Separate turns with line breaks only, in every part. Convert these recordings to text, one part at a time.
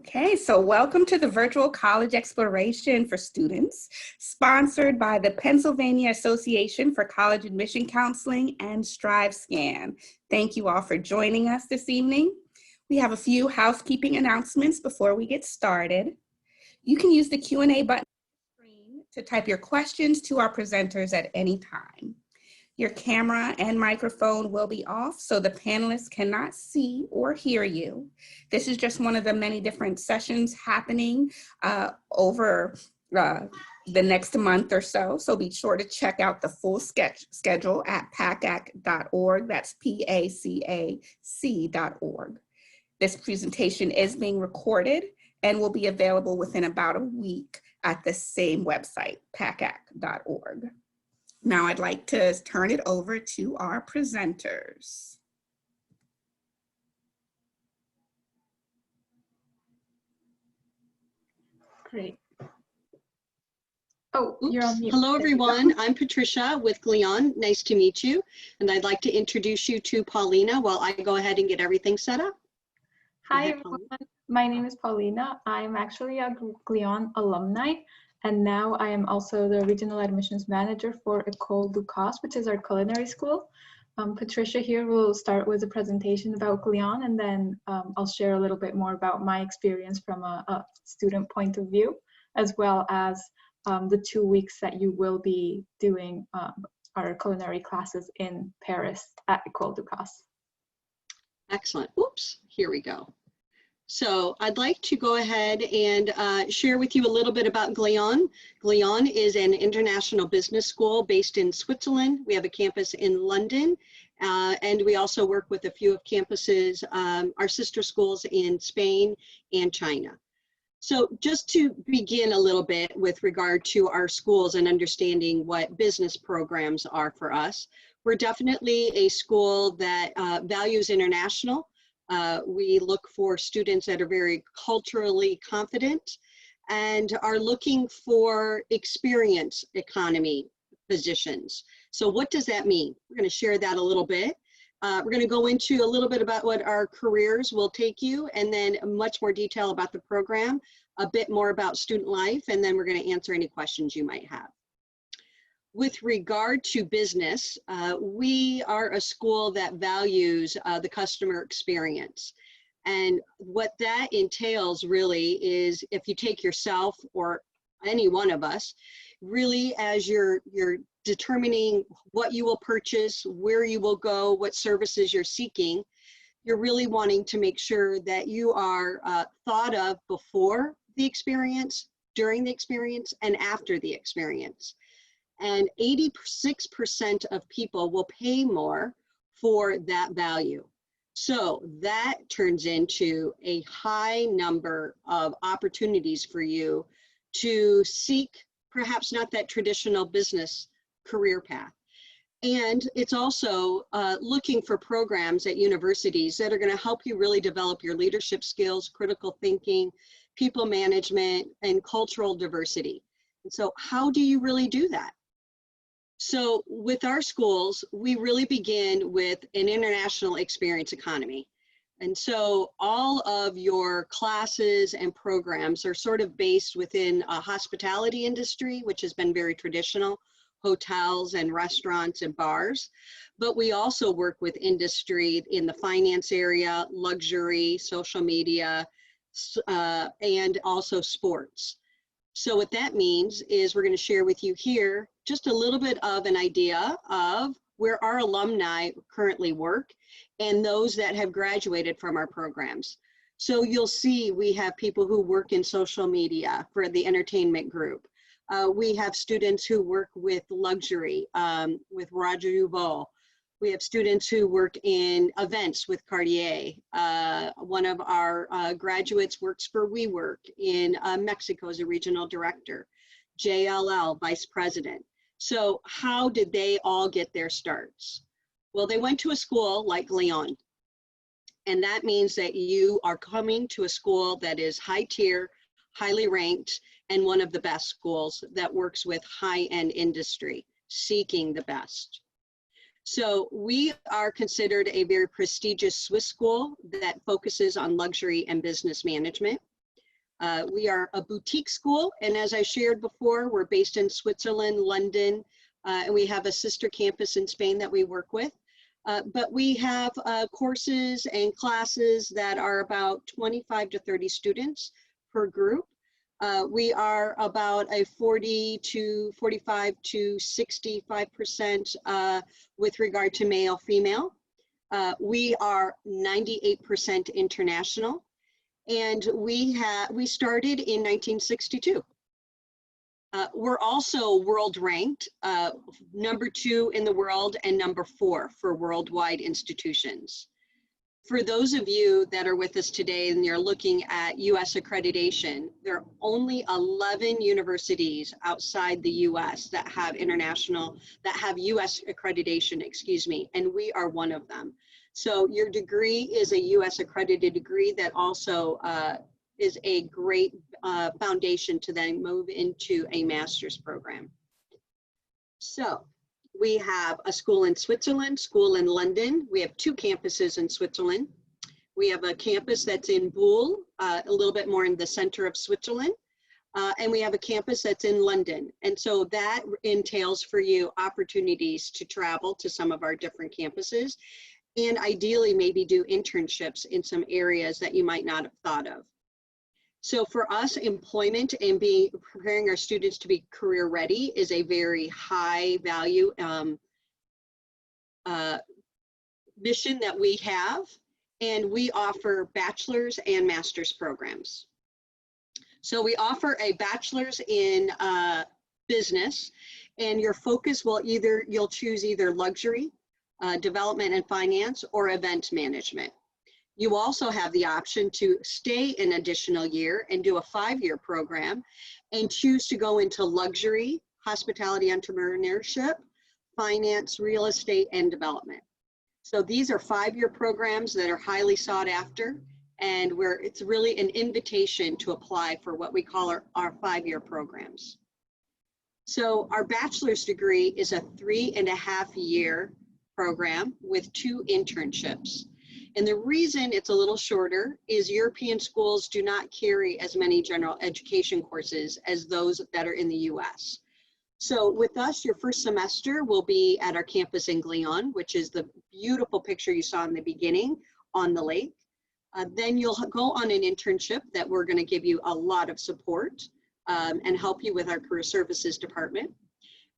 Okay, so welcome to the Virtual College Exploration for Students, sponsored by the Pennsylvania Association for College Admission Counseling and StriveScan. Thank you all for joining us this evening. We have a few housekeeping announcements before we get started. You can use the Q&A button on the screen to type your questions to our presenters at any time. Your camera and microphone will be off, so the panelists cannot see or hear you. This is just one of the many different sessions happening over the next month or so. So be sure to check out the full schedule at pacac.org. That's PACAC.org. This presentation is being recorded and will be available within about a week at the same website, pacac.org. Now I'd like to turn it over to our presenters.
Great. Oh, you're on mute.
Hello, everyone. I'm Patricia with Glion. Nice to meet you. And I'd like to introduce you to Paulina while I go ahead and get everything set up.
Hi, everyone. My name is Paulina. I'm actually a Glion alumni. And now I am also the Regional Admissions Manager for École du Cos, which is our culinary school. Patricia here will start with a presentation about Glion, and then I'll share a little bit more about my experience from a student point of view, as well as the 2 weeks that you will be doing our culinary classes in Paris at École du Cos.
Excellent. Oops, here we go. So I'd like to go ahead and share with you a little bit about Glion. Glion is an international business school based in Switzerland. We have a campus in London, and we also work with a few of campuses, our sister schools in Spain and China. So just to begin a little bit with regard to our schools and understanding what business programs are for us, we're definitely a school that values international. We look for students that are very culturally confident and are looking for experience economy positions. So what does that mean? We're going to share that a little bit. We're going to go into a little bit about what our careers will take you, and then much more detail about the program, a bit more about student life, and then we're going to answer any questions you might have. With regard to business, we are a school that values the customer experience. And what that entails really is, if you take yourself or any one of us, really as you're determining what you will purchase, where you will go, what services you're seeking, you're really wanting to make sure that you are thought of before the experience, during the experience, and after the experience. And 86% of people will pay more for that value. So that turns into a high number of opportunities for you to seek perhaps not that traditional business career path. And it's also looking for programs at universities that are going to help you really develop your leadership skills, critical thinking, people management, and cultural diversity. And so how do you really do that? So with our schools, we really begin with an international experience economy. And so all of your classes and programs are sort of based within a hospitality industry, which has been very traditional, hotels and restaurants and bars. But we also work with industry in the finance area, luxury, social media, and also sports. So what that means is we're going to share with you here just a little bit of an idea of where our alumni currently work and those that have graduated from our programs. So you'll see we have people who work in social media for the entertainment group. We have students who work with luxury with Roger Duval. We have students who work in events with Cartier. One of our graduates works for WeWork in Mexico as a regional director. JLL, vice president. So how did they all get their starts? Well, they went to a school like Glion. And that means that you are coming to a school that is high tier, highly ranked, and one of the best schools that works with high-end industry, seeking the best. So we are considered a very prestigious Swiss school that focuses on luxury and business management. We are a boutique school, and as I shared before, we're based in Switzerland, London, and we have a sister campus in Spain that we work with. But we have courses and classes that are about 25 to 30 students per group. We are about a 45 to 65% with regard to male, female. We are 98% international, and we started in 1962. We're also world ranked, #2 in the world and #4 for worldwide institutions. For those of you that are with us today and you're looking at US accreditation, there are only 11 universities outside the US that have US accreditation, excuse me, and we are one of them. So your degree is a US accredited degree that also is a great foundation to then move into a master's program. So we have a school in Switzerland, school in London. We have 2 campuses in Switzerland. We have a campus that's in Buhl, a little bit more in the center of Switzerland. And we have a campus that's in London. And so that entails for you opportunities to travel to some of our different campuses, and ideally maybe do internships in some areas that you might not have thought of. So for us, employment and preparing our students to be career ready is a very high value mission that we have, and we offer bachelor's and master's programs. So we offer a bachelor's in business, and your focus will you'll choose either luxury, development and finance, or event management. You also have the option to stay an additional year and do a 5-year program and choose to go into luxury, hospitality entrepreneurship, finance, real estate, and development. So these are 5-year programs that are highly sought after, and where it's really an invitation to apply for what we call our 5-year programs. So our bachelor's degree is a 3.5-year program with 2 internships. And the reason it's a little shorter is European schools do not carry as many general education courses as those that are in the US. So with us, your first semester will be at our campus in Glion, which is the beautiful picture you saw in the beginning on the lake. Then you'll go on an internship that we're going to give you a lot of support and help you with our career services department.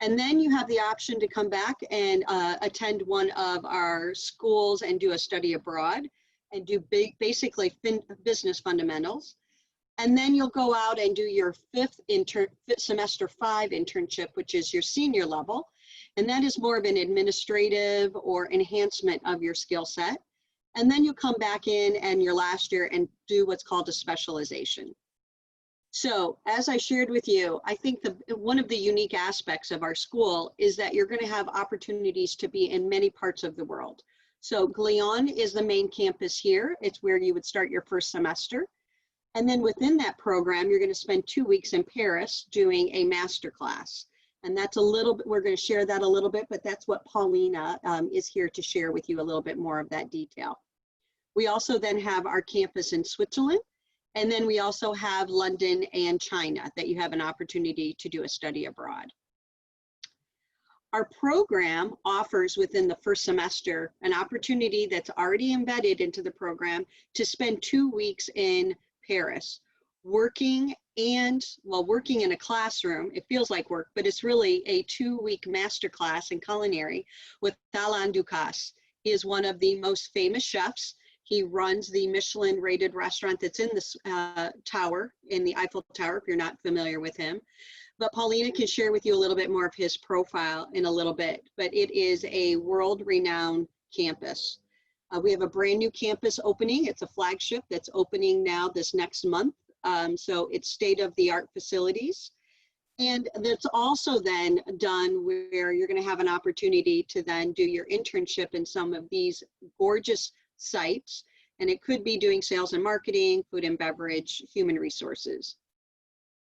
And then you have the option to come back and attend one of our schools and do a study abroad and do basically business fundamentals. And then you'll go out and do your semester 5 internship, which is your senior level. And that is more of an administrative or enhancement of your skill set. And then you come back in and your last year and do what's called a specialization. So as I shared with you, I think one of the unique aspects of our school is that you're going to have opportunities to be in many parts of the world. So Glion is the main campus here. It's where you would start your first semester. And then within that program, you're going to spend 2 weeks in Paris doing a master class. And that's a little bit, we're going to share that a little bit, but that's what Paulina is here to share with you a little bit more of that detail. We also then have our campus in Switzerland. And then we also have London and China that you have an opportunity to do a study abroad. Our program offers within the first semester an opportunity that's already embedded into the program to spend 2 weeks in Paris working in a classroom. It feels like work, but it's really a 2-week masterclass in culinary with Alain Ducasse. He is one of the most famous chefs. He runs the Michelin rated restaurant that's in this tower, in the Eiffel Tower, if you're not familiar with him. But Paulina can share with you a little bit more of his profile in a little bit, but it is a world-renowned campus. We have a brand new campus opening. It's a flagship that's opening now this next month. So it's state-of-the-art facilities. And that's also then done where you're going to have an opportunity to then do your internship in some of these gorgeous sites, and it could be doing sales and marketing, food and beverage, human resources.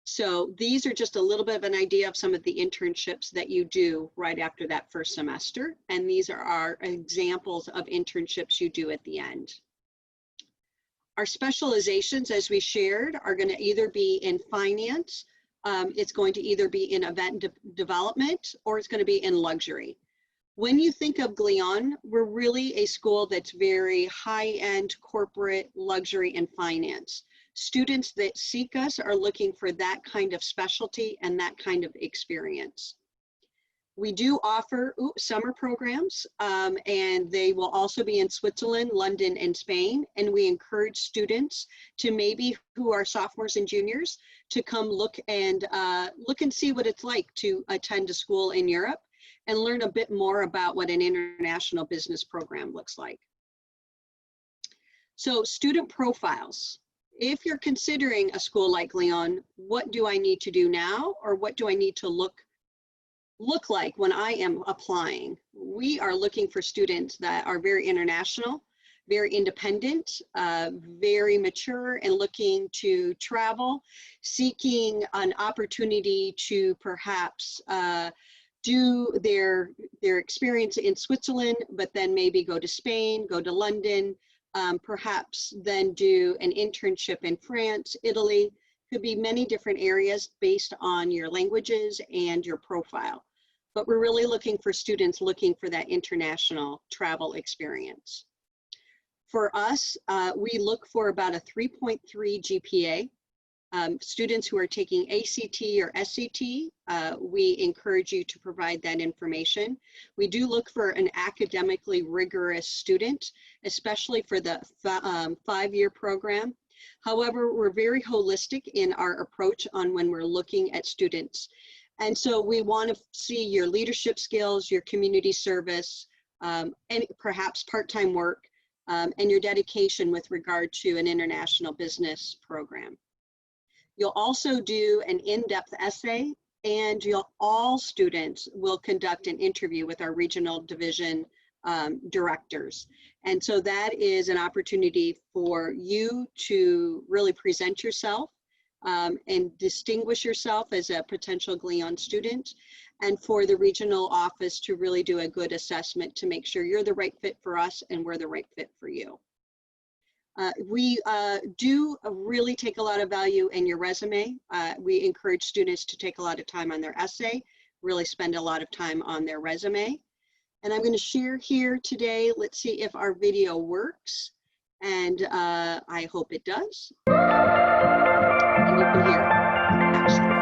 So these are just a little bit of an idea of some of the internships that you do right after that first semester, and these are our examples of internships you do at the end. Our specializations, as we shared, are going to either be in finance, it's going to either be in event development, or it's going to be in luxury. When you think of Glion, we're really a school that's very high-end corporate, luxury, and finance. Students that seek us are looking for that kind of specialty and that kind of experience. We do offer summer programs, and they will also be in Switzerland, London, and Spain. And we encourage students to maybe who are sophomores and juniors to come look and see what it's like to attend a school in Europe and learn a bit more about what an international business program looks like. So student profiles. If you're considering a school like Glion, what do I need to do now, or what do I need to look like when I am applying? We are looking for students that are very international, very independent, very mature, and looking to travel, seeking an opportunity to perhaps do their experience in Switzerland, but then maybe go to Spain, go to London, perhaps then do an internship in France, Italy. Could be many different areas based on your languages and your profile. But we're really looking for students looking for that international travel experience. For us, we look for about a 3.3 GPA. Students who are taking ACT or SCT, we encourage you to provide that information. We do look for an academically rigorous student, especially for the 5-year program. However, we're very holistic in our approach on when we're looking at students. And so we want to see your leadership skills, your community service, and perhaps part-time work, and your dedication with regard to an international business program. You'll also do an in-depth essay, and all students will conduct an interview with our regional division directors. And so that is an opportunity for you to really present yourself and distinguish yourself as a potential Glion student, and for the regional office to really do a good assessment to make sure you're the right fit for us and we're the right fit for you. We do really take a lot of value in your resume. We encourage students to take a lot of time on their essay, really spend a lot of time on their resume. And I'm going to share here today. Let's see if our video works. And I hope it does. And you can hear it. Excellent.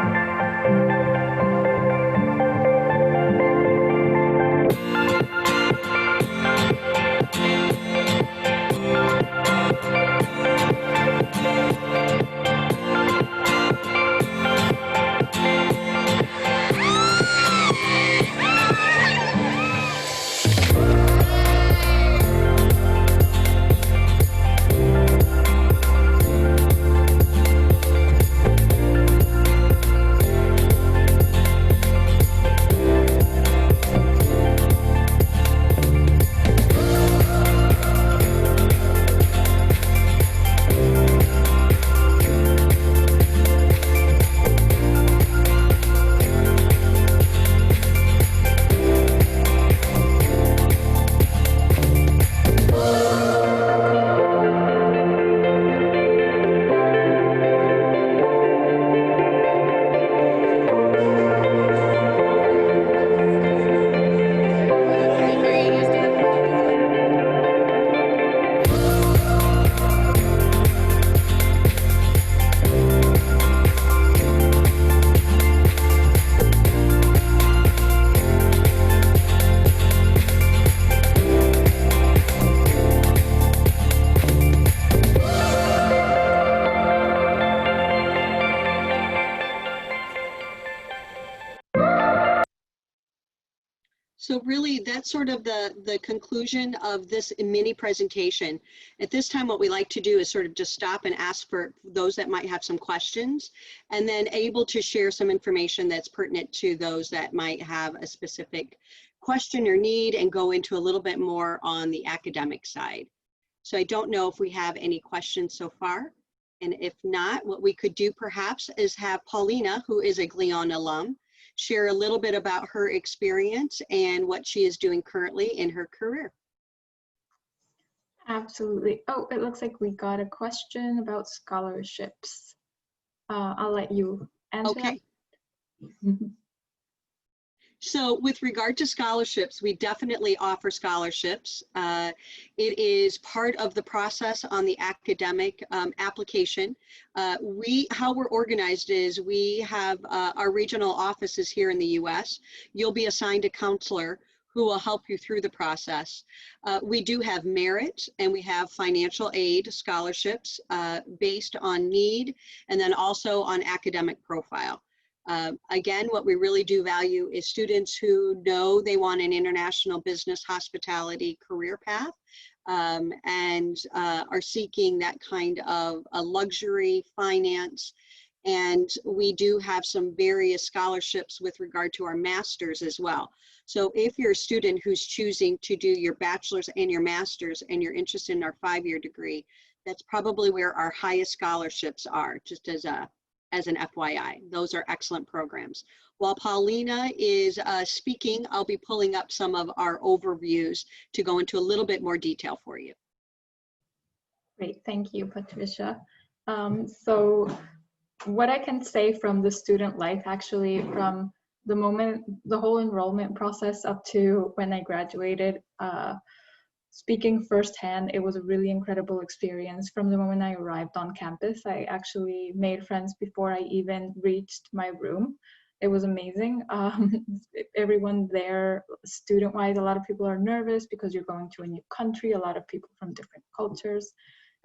So really, that's sort of the conclusion of this mini presentation. At this time, what we like to do is sort of just stop and ask for those that might have some questions, and then able to share some information that's pertinent to those that might have a specific question or need, and go into a little bit more on the academic side. So I don't know if we have any questions so far. And if not, what we could do perhaps is have Paulina, who is a Glion alum, share a little bit about her experience and what she is doing currently in her career.
Absolutely. Oh, it looks like we got a question about scholarships. I'll let you answer
Okay.
that.
So with regard to scholarships, we definitely offer scholarships. It is part of the process on the academic application. How we're organized is we have our regional offices here in the US. You'll be assigned a counselor who will help you through the process. We do have merit and we have financial aid scholarships based on need and then also on academic profile. Again, what we really do value is students who know they want an international business hospitality career path and are seeking that kind of a luxury finance. And we do have some various scholarships with regard to our masters as well. So if you're a student who's choosing to do your bachelor's and your master's and you're interested in our 5-year degree, that's probably where our highest scholarships are, just as an FYI. Those are excellent programs. While Paulina is speaking, I'll be pulling up some of our overviews to go into a little bit more detail for you.
Great, thank you, Patricia. So what I can say from the student life, actually, from the moment, the whole enrollment process up to when I graduated, speaking firsthand, it was a really incredible experience. From the moment I arrived on campus, I actually made friends before I even reached my room. It was amazing. Everyone there, student-wise, a lot of people are nervous because you're going to a new country, a lot of people from different cultures.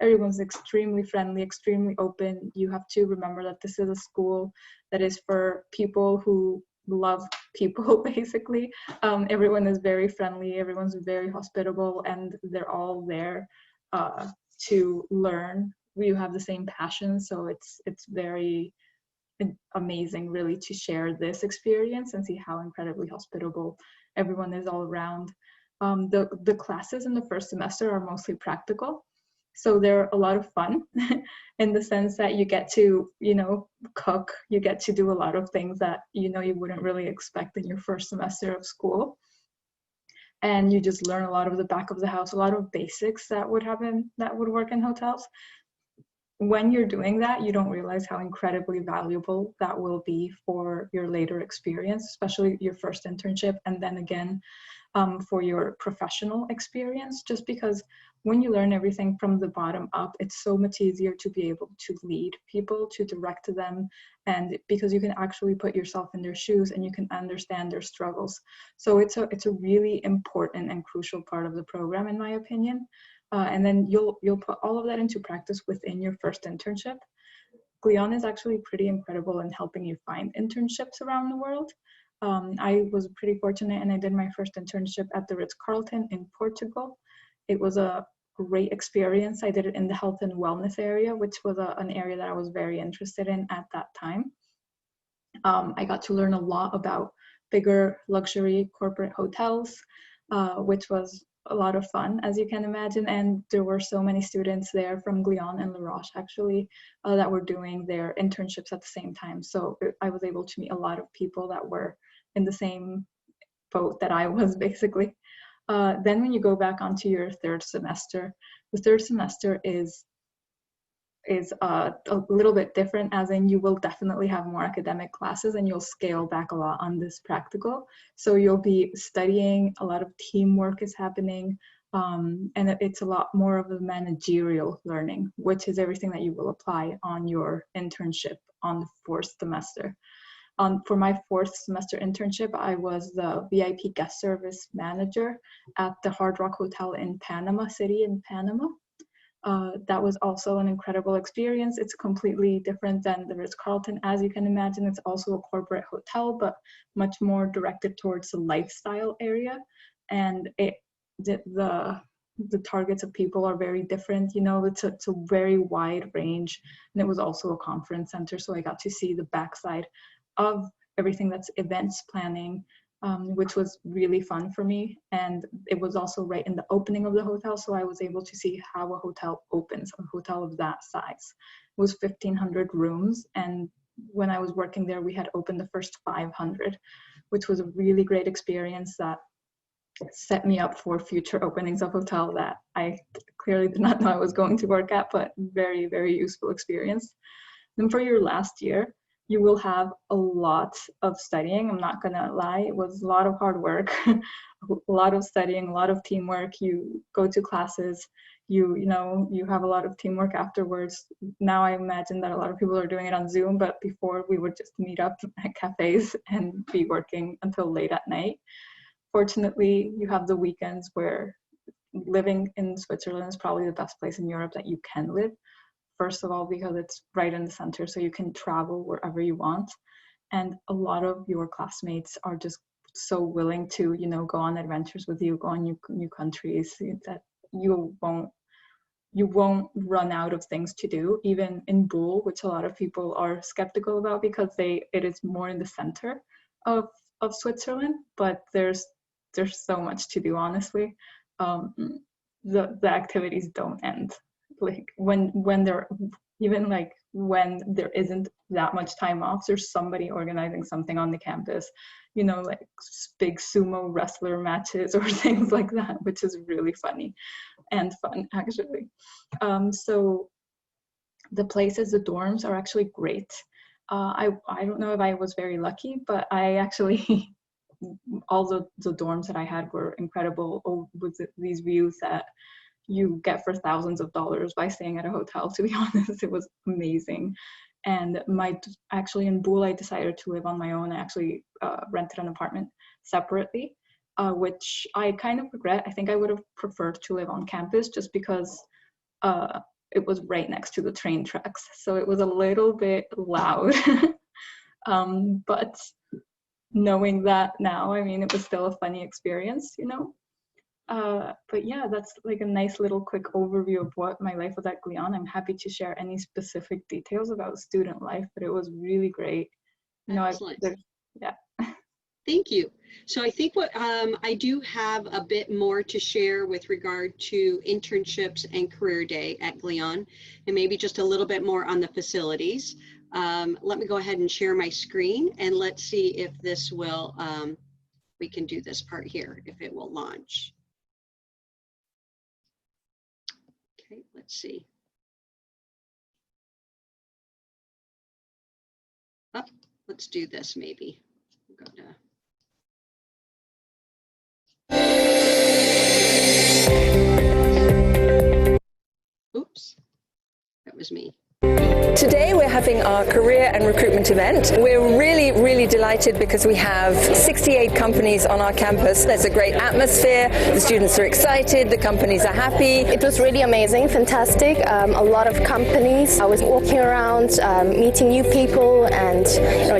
Everyone's extremely friendly, extremely open. You have to remember that this is a school that is for people who love people, basically. Everyone is very friendly, everyone's very hospitable, and they're all there to learn. We have the same passion, so it's very amazing, really, to share this experience and see how incredibly hospitable everyone is all around. The classes in the first semester are mostly practical. So they're a lot of fun in the sense that you get to, cook, you get to do a lot of things that, you wouldn't really expect in your first semester of school. And you just learn a lot of the back of the house, a lot of basics that would work in hotels. When you're doing that, you don't realize how incredibly valuable that will be for your later experience, especially your first internship, and then again, for your professional experience, just because when you learn everything from the bottom up, it's so much easier to be able to lead people, to direct them, and because you can actually put yourself in their shoes and you can understand their struggles. So it's a really important and crucial part of the program, in my opinion. And then you'll put all of that into practice within your first internship. Glion is actually pretty incredible in helping you find internships around the world. I was pretty fortunate and I did my first internship at the Ritz-Carlton in Portugal. It was a great experience. I did it in the health and wellness area, which was an area that I was very interested in at that time. I got to learn a lot about bigger luxury corporate hotels, which was a lot of fun, as you can imagine. And there were so many students there from Glion and La Roche, actually, that were doing their internships at the same time. So I was able to meet a lot of people that were in the same boat that I was, basically. Then when you go back onto your third semester, the third semester is a little bit different, as in you will definitely have more academic classes and you'll scale back a lot on this practical. So you'll be studying, a lot of teamwork is happening, and it's a lot more of a managerial learning, which is everything that you will apply on your internship on the fourth semester. For my fourth semester internship, I was the VIP guest service manager at the Hard Rock Hotel in Panama City in Panama. That was also an incredible experience. It's completely different than the Ritz-Carlton. As you can imagine, it's also a corporate hotel, but much more directed towards the lifestyle area. And the targets of people are very different. It's a very wide range. And it was also a conference center, so I got to see the backside of everything that's events planning, which was really fun for me. And it was also right in the opening of the hotel, so I was able to see how a hotel opens, a hotel of that size. It was 1,500 rooms, and when I was working there, we had opened the first 500, which was a really great experience that set me up for future openings of hotel that I clearly did not know I was going to work at, but very, very useful experience. Then for your last year, you will have a lot of studying. I'm not gonna lie, it was a lot of hard work, a lot of studying, a lot of teamwork. You go to classes, you have a lot of teamwork afterwards. Now I imagine that a lot of people are doing it on Zoom, but before we would just meet up at cafes and be working until late at night. Fortunately, you have the weekends where living in Switzerland is probably the best place in Europe that you can live. First of all, because it's right in the center, so you can travel wherever you want. And a lot of your classmates are just so willing to, go on adventures with you, go on new countries, that you won't run out of things to do. Even in Bull, which a lot of people are skeptical about because it is more in the center of Switzerland, but there's so much to do, honestly. The activities don't end. Like when there isn't that much time off, there's somebody organizing something on the campus, like big sumo wrestler matches or things like that, which is really funny and fun, actually. So the places, the dorms are actually great. I don't know if I was very lucky, but I actually all the dorms that I had were incredible, with these views that you get for thousands of dollars by staying at a hotel. To be honest, it was amazing. And actually in Bull, I decided to live on my own. I actually rented an apartment separately, which I kind of regret. I think I would have preferred to live on campus just because it was right next to the train tracks. So it was a little bit loud. But knowing that now, I mean, it was still a funny experience, But yeah, that's like a nice little quick overview of what my life was at Glion. I'm happy to share any specific details about student life, but it was really great.
Excellent.
Yeah.
Thank you. So I think what I do have a bit more to share with regard to internships and career day at Glion, and maybe just a little bit more on the facilities. Let me go ahead and share my screen, and let's see if this will, we can do this part here, if it will launch. Okay, let's see. Oh, let's do this maybe. Go to... Oops, that was me.
Today we're having our career and recruitment event. We're really, really delighted because we have 68 companies on our campus. There's a great atmosphere, the students are excited, the companies are happy.
It was really amazing, fantastic. A lot of companies. I was walking around, meeting new people and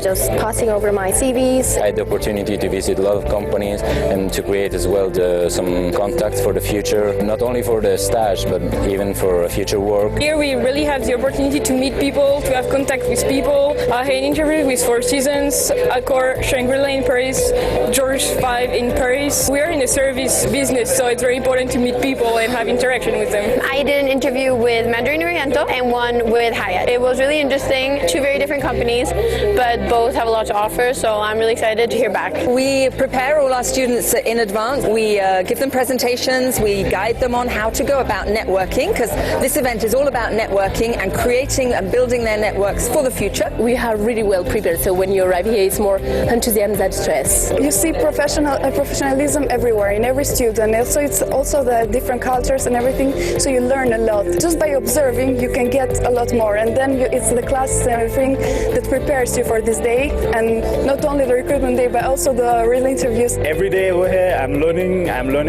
just passing over my CVs.
I had the opportunity to visit a lot of companies and to create as well some contacts for the future, not only for the stage but even for future work.
Here we really have the opportunity to meet people, to have contact with people. I had interviews with Four Seasons, Accor, Shangri-La in Paris, George V in Paris. We are in the service business, so it's very important to meet people and have interaction with them.
I did an interview with Mandarin Oriental and one with Hyatt. It was really interesting, two very different companies, but both have a lot to offer, so I'm really excited to hear back.
We prepare all our students in advance. We give them presentations, we guide them on how to go about networking, because this event is all about networking and creating and building their networks for the future.
We are really well prepared, so when you arrive here it's more enthusiasm than stress.
You see professionalism everywhere, in every student. Also, it's also the different cultures and everything, so you learn a lot. Just by observing you can get a lot more, and then it's the classes and everything that prepares you for this day, and not only the recruitment day but also the real interviews.
Every day over here I'm learning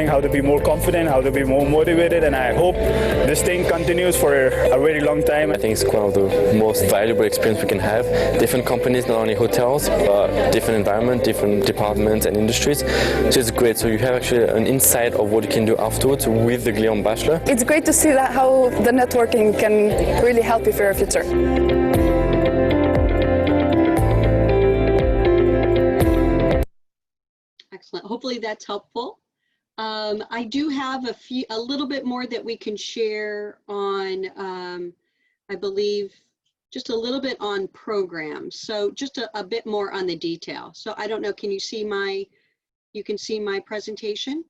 how to be more confident, how to be more motivated, and I hope this thing continues for a very long time.
I think it's one of the most valuable experience we can have. Different companies, not only hotels, but different environment, different departments and industries. So it's great. So you have actually an insight of what you can do afterwards with the Glion Bachelor.
It's great to see that how the networking can really help you for your future.
Excellent. Hopefully that's helpful. I do have a little bit more that we can share on, I believe, just a little bit on programs. So just a bit more on the detail. So I don't know, can you see you can see my presentation?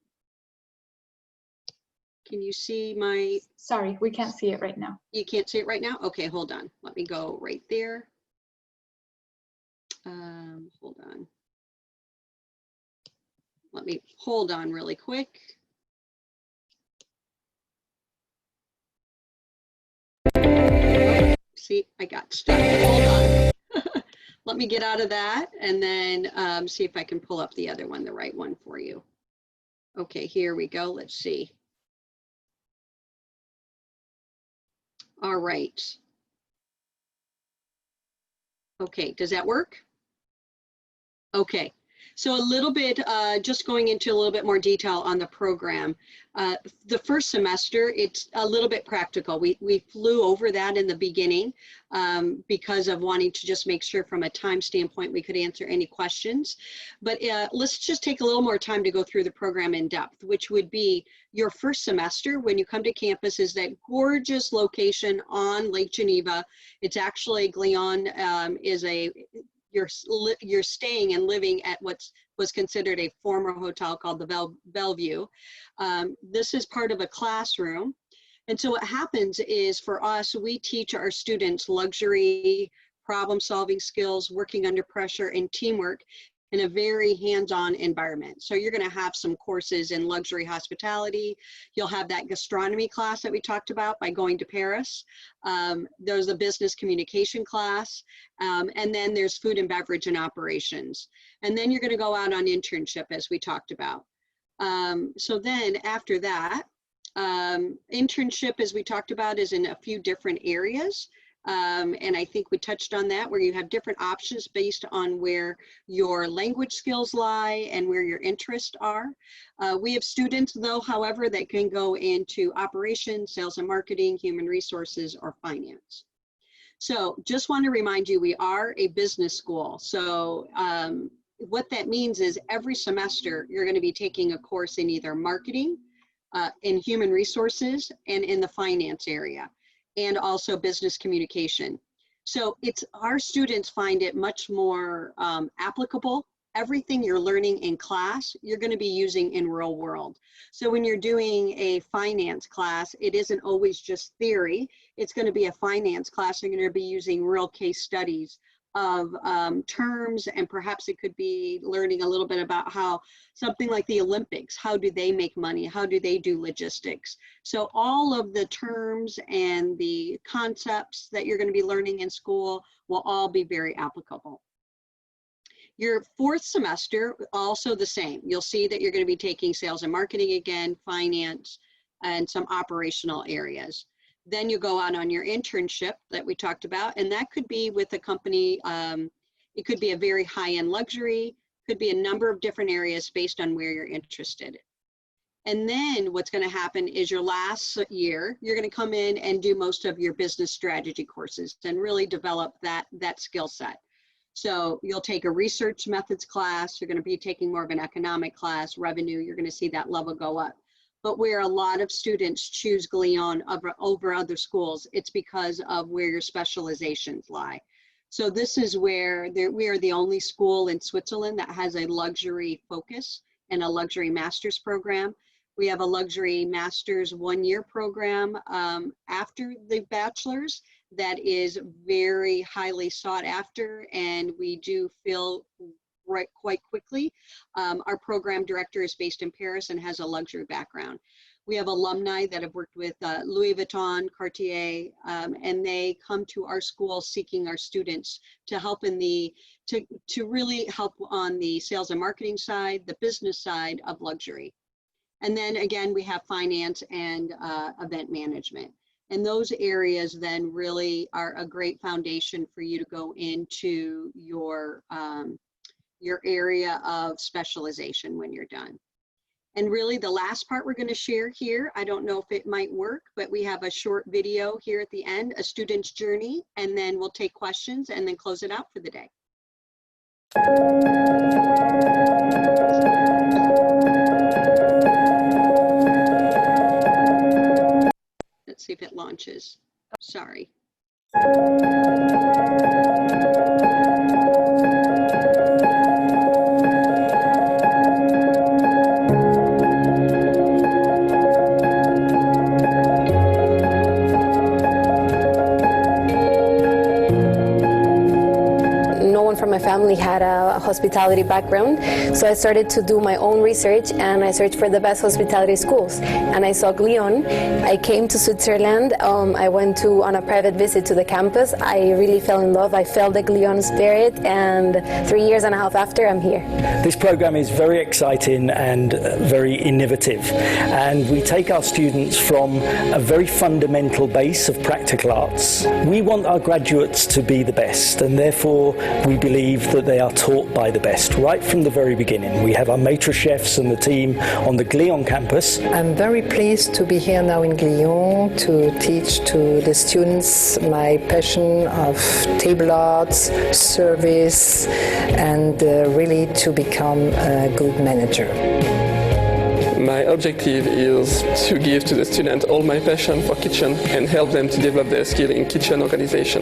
Can you see my?
Sorry, we can't see it right now.
You can't see it right now? Okay, hold on. Let me go right there. Hold on. Let me hold on really quick. See, I got stuck. Hold on. Let me get out of that and then see if I can pull up the other one, the right one for you. Okay, here we go. Let's see. All right. Okay, does that work? Okay, so a little bit, just going into a little bit more detail on the program. The first semester, it's a little bit practical. We flew over that in the beginning because of wanting to just make sure from a time standpoint we could answer any questions. But let's just take a little more time to go through the program in depth, which would be your first semester when you come to campus is that gorgeous location on Lake Geneva. It's actually, Glion is a, you're staying and living at what was considered a former hotel called the Bellevue. This is part of a classroom. And so what happens is for us, we teach our students luxury, problem solving skills, working under pressure, and teamwork in a very hands-on environment. So you're gonna have some courses in luxury hospitality. You'll have that gastronomy class that we talked about by going to Paris. There's a business communication class. And then there's food and beverage and operations. And then you're gonna go out on internship as we talked about. So then after that, internship, as we talked about, is in a few different areas. And I think we touched on that, where you have different options based on where your language skills lie and where your interests are. We have students, though, however, that can go into operations, sales and marketing, human resources, or finance. So just want to remind you, we are a business school. So what that means is every semester, you're going to be taking a course in either marketing, in human resources, and in the finance area, and also business communication. So it's, our students find it much more applicable. Everything you're learning in class, you're going to be using in real world. So when you're doing a finance class, it isn't always just theory. It's going to be a finance class. You're going to be using real case studies of terms, and perhaps it could be learning a little bit about how something like the Olympics, how do they make money? How do they do logistics? So all of the terms and the concepts that you're going to be learning in school will all be very applicable. Your fourth semester, also the same. You'll see that you're going to be taking sales and marketing again, finance, and some operational areas. Then you go out on your internship that we talked about, and that could be with a company. It could be a very high-end luxury, could be a number of different areas based on where you're interested. And then what's going to happen is your last year, you're going to come in and do most of your business strategy courses and really develop that skill set. So you'll take a research methods class, you're going to be taking more of an economic class, revenue, you're going to see that level go up. But where a lot of students choose Glion over other schools, it's because of where your specializations lie. So this is where we are the only school in Switzerland that has a luxury focus and a luxury master's program. We have a luxury master's one-year program after the bachelor's that is very highly sought after, and we do fill quite quickly. Our program director is based in Paris and has a luxury background. We have alumni that have worked with Louis Vuitton, Cartier, and they come to our school seeking our students to help in to really help on the sales and marketing side, the business side of luxury. And then again, we have finance and event management. And those areas then really are a great foundation for you to go into your area of specialization when you're done. And really the last part we're going to share here, I don't know if it might work, but we have a short video here at the end, a student's journey, and then we'll take questions and then close it out for the day. Let's see if it launches. Sorry.
from my family had a hospitality background, so I started to do my own research and I searched for the best hospitality schools. And I saw Glion. I came to Switzerland. I went on a private visit to the campus. I really fell in love. I felt the Glion spirit, and 3 years and a half after, I'm here.
This program is very exciting and very innovative, and we take our students from a very fundamental base of practical arts. We want our graduates to be the best, and therefore we believe that they are taught by the best right from the very beginning. We have our maitre chefs and the team on the Glion campus.
I'm very pleased to be here now in Glion to teach to the students my passion of table arts, service, and really to become a good manager.
My objective is to give to the students all my passion for kitchen and help them to develop their skill in kitchen organization.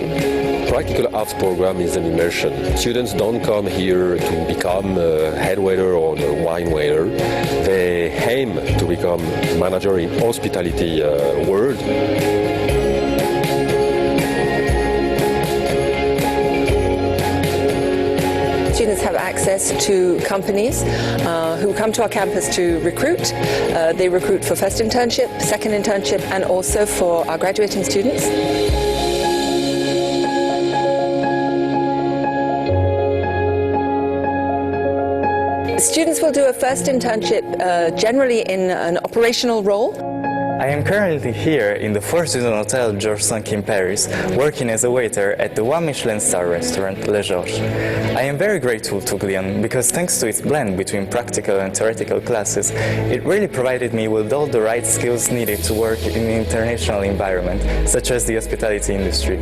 Practical arts program is an immersion. Students don't come here to become a head waiter or a wine waiter. They aim to become manager in hospitality world.
Students have access to companies who come to our campus to recruit. They recruit for first internship, second internship, and also for our graduating students. Students will do a first internship generally in an operational role.
I am currently here in the Four Seasons Hotel Georges V in Paris, working as a waiter at the one Michelin star restaurant Le Georges. I am very grateful to Glion because thanks to its blend between practical and theoretical classes, it really provided me with all the right skills needed to work in an international environment, such as the hospitality industry.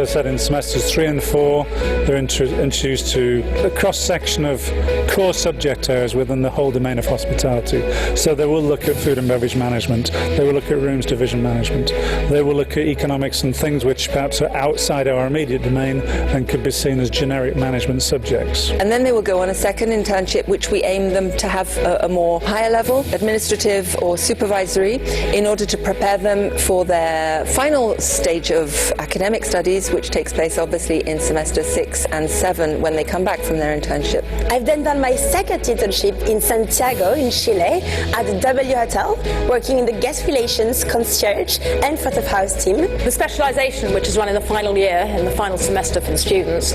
Said in semesters 3 and 4, they're introduced to a cross-section of core subject areas within the whole domain of hospitality. So they will look at food and beverage management, they will look at rooms division management, they will look at economics and things which perhaps are outside our immediate domain and could be seen as generic management subjects.
And then they will go on a second internship, which we aim them to have a more higher level, administrative or supervisory, in order to prepare them for their final stage of academic studies, which takes place obviously in semester 6 and 7 when they come back from their internship.
I've then done my second internship in Santiago in Chile at the W Hotel, working in the guest relations, concierge and front of house team.
The specialisation, which is run in the final year, in the final semester for the students,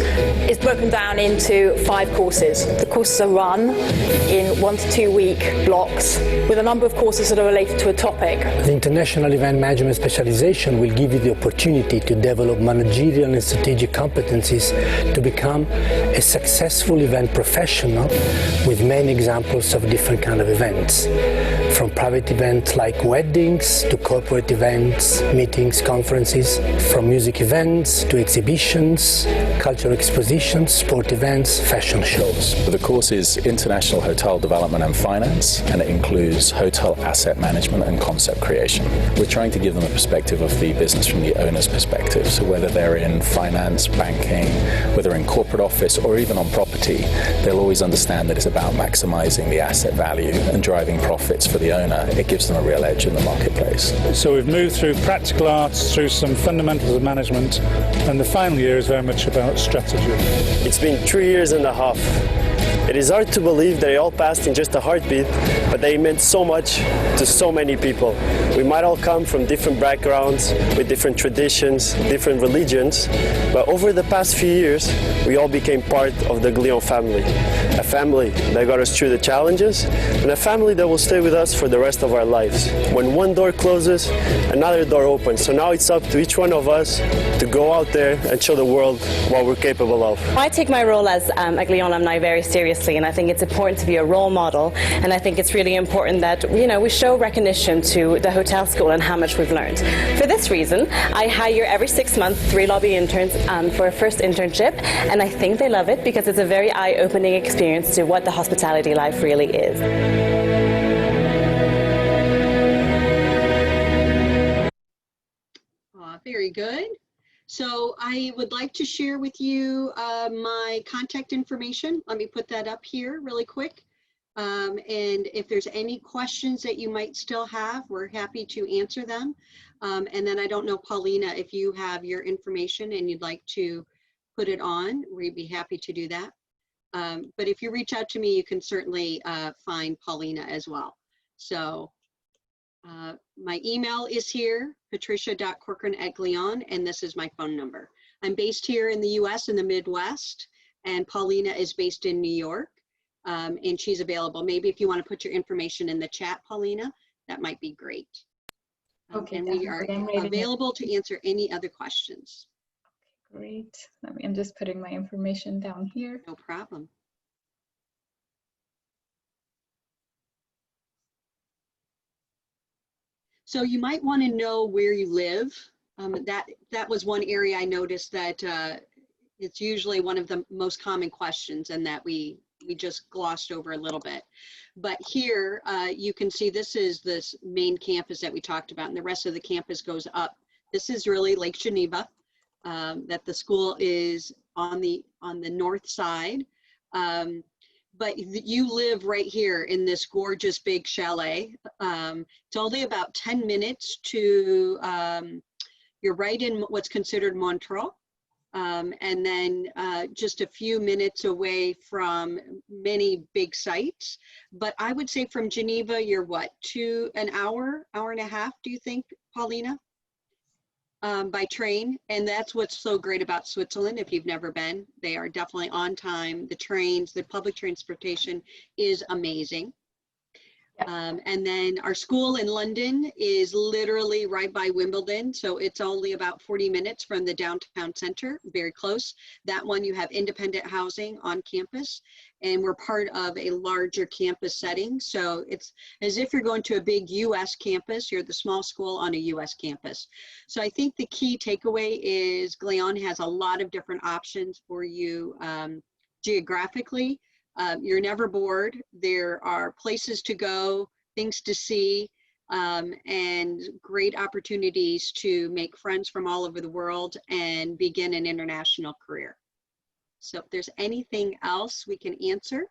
is broken down into 5 courses. The courses are run in 1 to 2 week blocks with a number of courses that are related to a topic.
The International Event Management specialization will give you the opportunity to develop managerial and strategic competencies to become a successful event professional with many examples of different kinds of events. From private events like weddings to corporate events, meetings, conferences, from music events to exhibitions, cultural expositions, sport events, fashion shows.
The course is International Hotel Development and Finance, and it includes hotel asset management and concept creation. We're trying to give them a perspective of the business from the owner's perspective, so whether they're in finance, banking, whether in corporate office or even on property, they'll always understand that it's about maximizing the asset value and driving profits for the owner. It gives them a real edge in the marketplace.
So we've moved through practical arts, through some fundamentals of management, and the final year is very much about strategy.
It's been 3 years and a half. It is hard to believe that it all passed in just a heartbeat, but they meant so much to so many people. We might all come from different backgrounds, with different traditions, different religions, but over the past few years, we all became part of the Glion family. A family that got us through the challenges, and a family that will stay with us for the rest of our lives. When one door closes, another door opens. So now it's up to each one of us to go out there and show the world what we're capable of.
I take my role as a Glion alumni very seriously. seriously, and I think it's important to be a role model, and I think it's really important that, you know, we show recognition to the hotel school and how much we've learned. For this reason, I hire every 6 months 3 lobby interns for a first internship, and I think they love it because it's a very eye-opening experience to what the hospitality life really is.
Very good. So I would like to share with you my contact information. Let me put that up here really quick. And if there's any questions that you might still have, we're happy to answer them. And then I don't know, Paulina, if you have your information and you'd like to put it on, we'd be happy to do that. But if you reach out to me, you can certainly find Paulina as well. So my email is here, patricia.corcoran@Glion, and this is my phone number. I'm based here in the US in the Midwest, and Paulina is based in New York, and she's available. Maybe if you want to put your information in the chat, Paulina, that might be great.
Okay,
and we are available to answer any other questions.
Great. I'm just putting my information down here.
No problem. So you might want to know where you live. That was one area I noticed that it's usually one of the most common questions, and that we just glossed over a little bit. But here you can see this is this main campus that we talked about, and the rest of the campus goes up. This is really Lake Geneva, that the school is on the north side. But you live right here in this gorgeous big chalet. It's only about 10 minutes to, you're right in what's considered Montreux. And then just a few minutes away from many big sites. But I would say from Geneva, you're what, an hour and a half, do you think, Paulina? By train. And that's what's so great about Switzerland. If you've never been, they are definitely on time. The trains, the public transportation is amazing. And then our school in London is literally right by Wimbledon. So it's only about 40 minutes from the downtown center, very close. That one you have independent housing on campus, and we're part of a larger campus setting. So it's as if you're going to a big US campus, you're the small school on a US campus. So I think the key takeaway is Glion has a lot of different options for you geographically. You're never bored. There are places to go, things to see, and great opportunities to make friends from all over the world and begin an international career. So if there's anything else we can answer,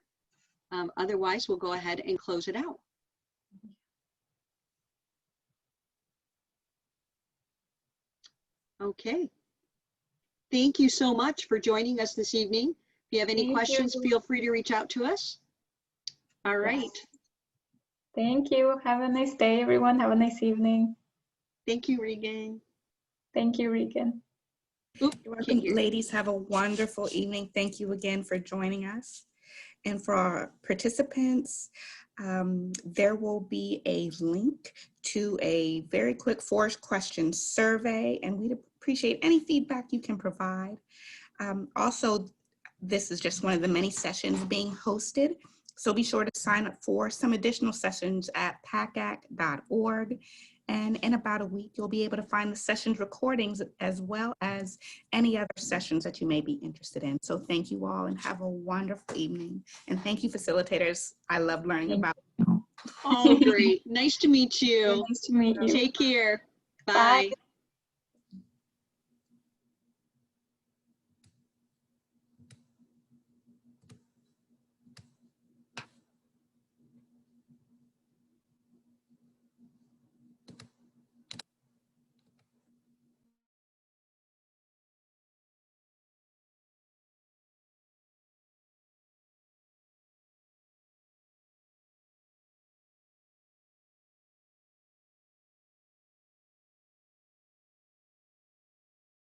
otherwise we'll go ahead and close it out. Okay. Thank you so much for joining us this evening. If you have any questions, feel free to reach out to us. All right.
Yes. Thank you. Have a nice day, everyone. Have a nice evening.
Thank you, Regan.
Thank you, Regan.
You're welcome. Ladies, have a wonderful evening. Thank you again for joining us. And for our participants, there will be a link to a very quick 4-question survey, and we'd appreciate any feedback you can provide. Also, this is just one of the many sessions being hosted, so be sure to sign up for some additional sessions at pacac.org. And in about a week, you'll be able to find the sessions recordings as well as any other sessions that you may be interested in. So thank you all and have a wonderful evening. And thank you, facilitators. I love learning about you.
Oh, great. Nice to meet you.
Nice to meet you.
Take care. Bye.
Bye.